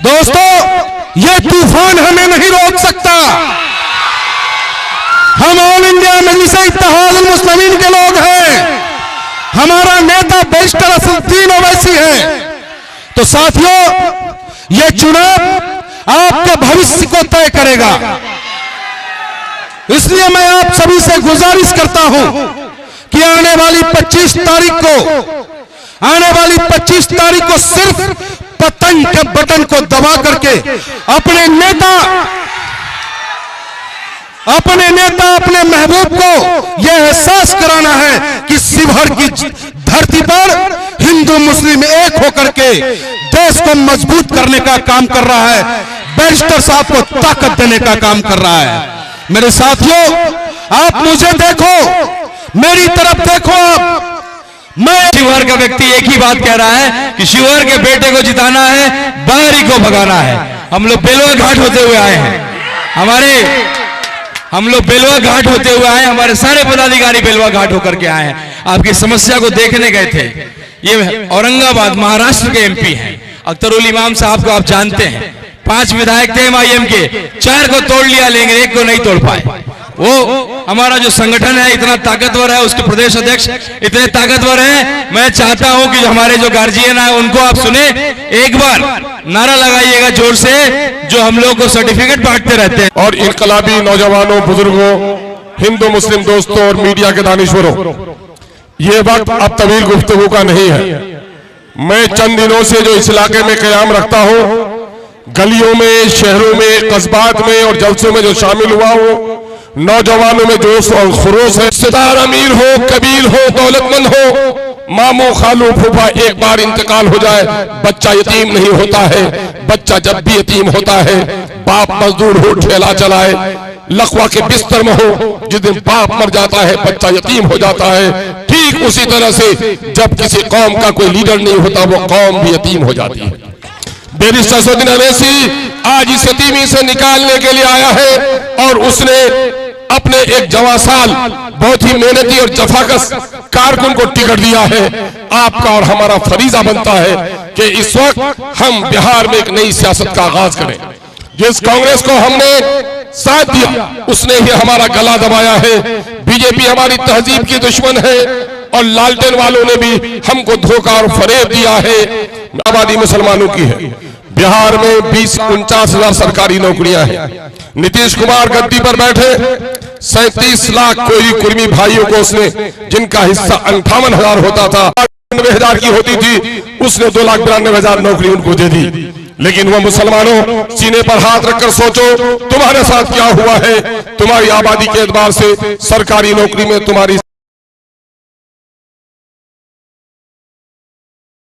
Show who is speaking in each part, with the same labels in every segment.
Speaker 1: दोस्तों, ये तूफान हमें नहीं रोक सकता। हम ऑल इंडिया मजलिस इत्तेहाद उल मुस्लिमीन के लोग हैं। हमारा नेता बैरिस्टर असदुद्दीन ओवैसी है। तो साथियों, ये चुनाव आपके भविष्य को तय करेगा। इसलिए मैं आप सभी से गुजारिश करता हूं कि आने वाली 25 तारीख को सिर्फ पतंग के बटन को दबा करके अपने नेता, अपने महबूब को यह एहसास कराना है कि शिवहर की धरती पर हिंदू मुस्लिम एक होकर के देश को मजबूत करने का काम कर रहा है, बैरिस्टर साहब को ताकत देने का काम कर रहा है। मेरे साथियों, आप मुझे देखो, मेरी तरफ देखो। आप, मैं
Speaker 2: शिवहर का व्यक्ति एक ही बात कह रहा है कि शिवहर के बेटे को जिताना है, बाहरी को भगाना है। हम लोग बेलवा घाट होते हुए आए हैं। हम लोग बेलवा घाट होते हुए आए, हमारे सारे पदाधिकारी बेलवा घाट होकर के आए हैं। आपकी समस्या को देखने गए थे। ये औरंगाबाद महाराष्ट्र के एमपी हैं, अख्तरुल इमाम साहब को आप जानते हैं। 5 विधायक थे MIM के, 4 को तोड़ लिया, लेकिन 1 को नहीं तोड़ पाए। वो हमारा जो संगठन है इतना ताकतवर है, उसके प्रदेश अध्यक्ष इतने ताकतवर हैं। मैं चाहता हूं कि हमारे जो गार्जियन है उनको आप सुने, एक बार नारा लगाइएगा जोर से, जो हम लोग को सर्टिफिकेट बांटते रहते हैं।
Speaker 3: और इनकलाबी नौजवानों, बुजुर्गों, हिंदू मुस्लिम दोस्तों और मीडिया के दानिश्वरों, ये वक्त अब तवील गुफ्तगू का नहीं है। मैं चंद दिनों से जो इस इलाके में कयाम रखता हूं, गलियों में, शहरों में, कस्बात में और जलसों में जो शामिल हुआ हूं, नौजवानों में जोश और खरोश है। रिश्तेदार अमीर हो, कबीर हो, दौलतमंद हो, मामू, खालू, फूफा, एक बार इंतकाल हो जाए, बच्चा यतीम नहीं होता है। बच्चा जब भी यतीम होता है, बाप मजदूर हो, ठेला चलाए, लकवा के बिस्तर में हो, जिस दिन बाप मर जाता है बच्चा यतीम हो जाता है। ठीक उसी तरह से जब किसी कौम का कोई लीडर नहीं होता, वो कौम भी यतीम हो जाती है। बैरिस्टर असदुद्दीन ओवैसी आज इस यतीमी से निकालने के लिए आया है और उसने अपने एक जवां साल, बहुत ही मेहनती और जफाकश कारकुन को टिकट दिया है। आपका और हमारा फरीजा बनता है कि इस वक्त हम बिहार में एक नई सियासत का आगाज करें। जिस कांग्रेस को हमने साथ दिया, उसने ही हमारा गला दबाया है। बीजेपी हमारी तहजीब की दुश्मन है और लालटेन वालों ने भी हमको धोखा और फरेब दिया है। आबादी मुसलमानों की है। बिहार में 20-49 हजार सरकारी नौकरियां हैं। नीतीश कुमार गद्दी पर बैठे 37 लाख कोई कुर्मी भाइयों को उसने, जिनका हिस्सा 58,000 होता था, 92,000 की होती थी, उसने 2,92,000 नौकरी उनको दे दी। लेकिन वह मुसलमानों, सीने पर हाथ रखकर सोचो, तुम्हारे साथ क्या हुआ है। तुम्हारी आबादी के एतबार से सरकारी नौकरी में तुम्हारी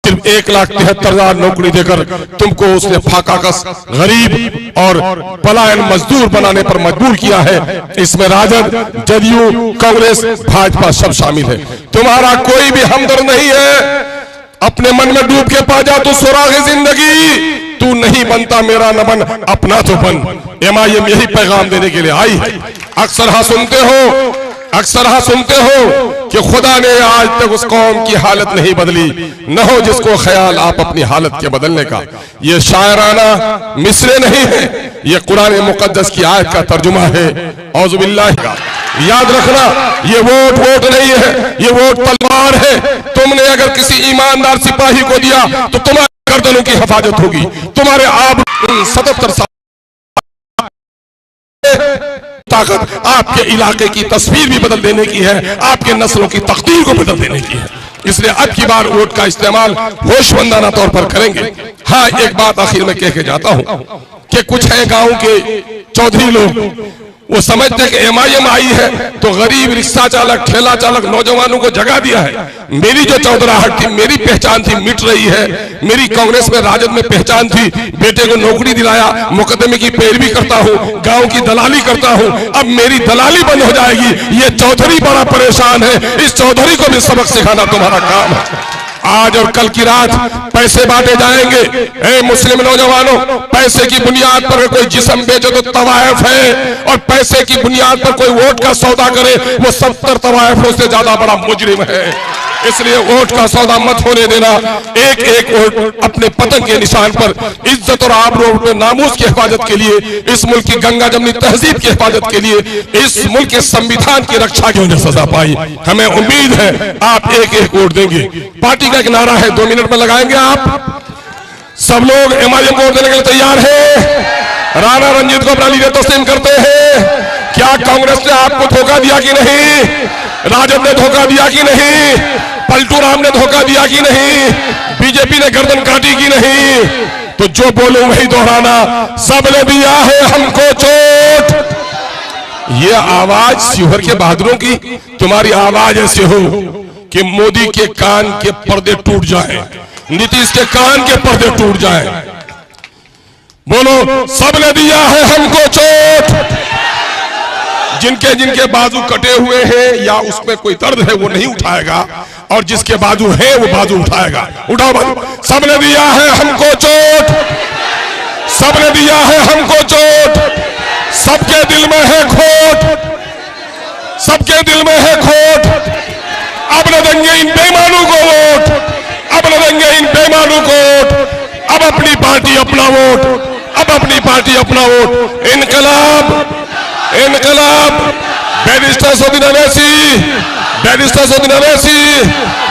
Speaker 3: 1,73,000 नौकरी देकर तुमको उसने फाकाकस, गरीब और पलायन मजदूर बनाने पर मजबूर किया है। इसमें राजद, जदयू, कांग्रेस, भाजपा सब शामिल है। तुम्हारा कोई भी हमदर्द नहीं है। अपने मन में डूब के पा जा, तू सुराग़े जिंदगी, तू नहीं बनता मेरा न बन, अपना तो बन। MIM यही पैगाम देने के लिए आई है। अक्सर हाँ सुनते हो कि खुदा ने आज तक उस कौम की हालत नहीं बदली, न हो जिसको ख्याल आप अपनी हालत के बदलने का। ये शायराना मिसरे नहीं है, ये कुरान मुकद्दस की आयत का तर्जुमा है। औज़ुबिल्लाह का याद रखना, ये वोट नहीं है, ये वोट तलवार है। तुमने अगर किसी ईमानदार सिपाही को दिया तो तुम्हारे गर्दनों की हिफाजत होगी। तुम्हारे आप 77 साल ताकत आपके इलाके की तस्वीर भी बदल देने की है, आपके नस्लों की तकदीर को बदल देने की है। इसलिए अब की बार वोट का इस्तेमाल होशमंदाना तौर पर करेंगे। हाँ, एक बात आखिर में कह के जाता हूं कि कुछ है गांव के चौधरी लोग, वो समझते कि MIM आई है तो गरीब रिक्शा चालक, ठेला चालक, नौजवानों को जगा दिया है। मेरी जो चौधराहट थी, मेरी पहचान थी, मिट रही है। मेरी कांग्रेस में, राजद में पहचान थी, बेटे को नौकरी दिलाया, मुकदमे की पैरवी करता हूँ, गांव की दलाली करता हूँ। अब मेरी दलाली बंद हो जाएगी। ये चौधरी बड़ा परेशान है। इस चौधरी को भी सबक सिखाना तुम्हारा काम है। आज और कल की रात पैसे बांटे जाएंगे। ए मुस्लिम नौजवानों, पैसे की बुनियाद पर कोई जिस्म बेचे तो तवायफ है, और पैसे की बुनियाद पर कोई वोट का सौदा करे वो 70 तवायफों से ज्यादा बड़ा मुजरिम है। इसलिए वोट का सौदा मत होने देना। एक एक वोट अपने पतन के निशान पर इज्जत और आबरू नामूस की हिफाजत के लिए, इस मुल्क की गंगा जमनी तहजीब की हिफाजत के लिए, इस मुल्क के संविधान की रक्षा की उन्हें सजा पाई। हमें उम्मीद है आप एक एक वोट देंगे। पार्टी का एक नारा है, 2 मिनट में लगाएंगे आप सब लोग। MIM को वोट देने के लिए तैयार है? राणा रंजीत को अपना लीडर तस्लीम करते हैं? क्या कांग्रेस ने आपको धोखा दिया कि नहीं? राजद ने धोखा दिया कि नहीं? पलटू राम ने धोखा दिया कि नहीं? बीजेपी ने गर्दन काटी कि नहीं? तो जो बोलूं वही दोहराना, सबने दिया है हमको चोट। ये आवाज शिवहर के बहादुरों की, तुम्हारी आवाज ऐसे हो कि मोदी के कान के पर्दे टूट जाए, नीतीश के कान के पर्दे टूट जाए। बोलो, सबने दिया है हमको चोट। जिनके जिनके बाजू कटे हुए हैं या उसमें कोई दर्द है वो नहीं उठाएगा, और जिसके बाजू है वो बाजू उठाएगा। उठाओ बाजू। सबने दिया है हमको चोट, सबने दिया है हमको चोट। सबके दिल में है खोट, सबके दिल में है खोट। अब न देंगे इन बेईमानों को वोट, अब न देंगे इन बेईमानों को वोट। अब अपनी पार्टी अपना वोट, अब अपनी पार्टी अपना वोट। इनकलाब, इनकलाब। बैरिस्टर सऊदीन अवैसी, बैरिस्टर सऊदीन अवैसी,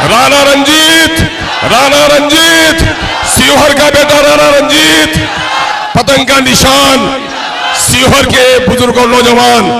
Speaker 3: राणा रंजीत, राणा रंजीत, शिवहर का बेटा राणा रंजीत, पतंग का निशान, शिवहर के बुजुर्ग और नौजवान।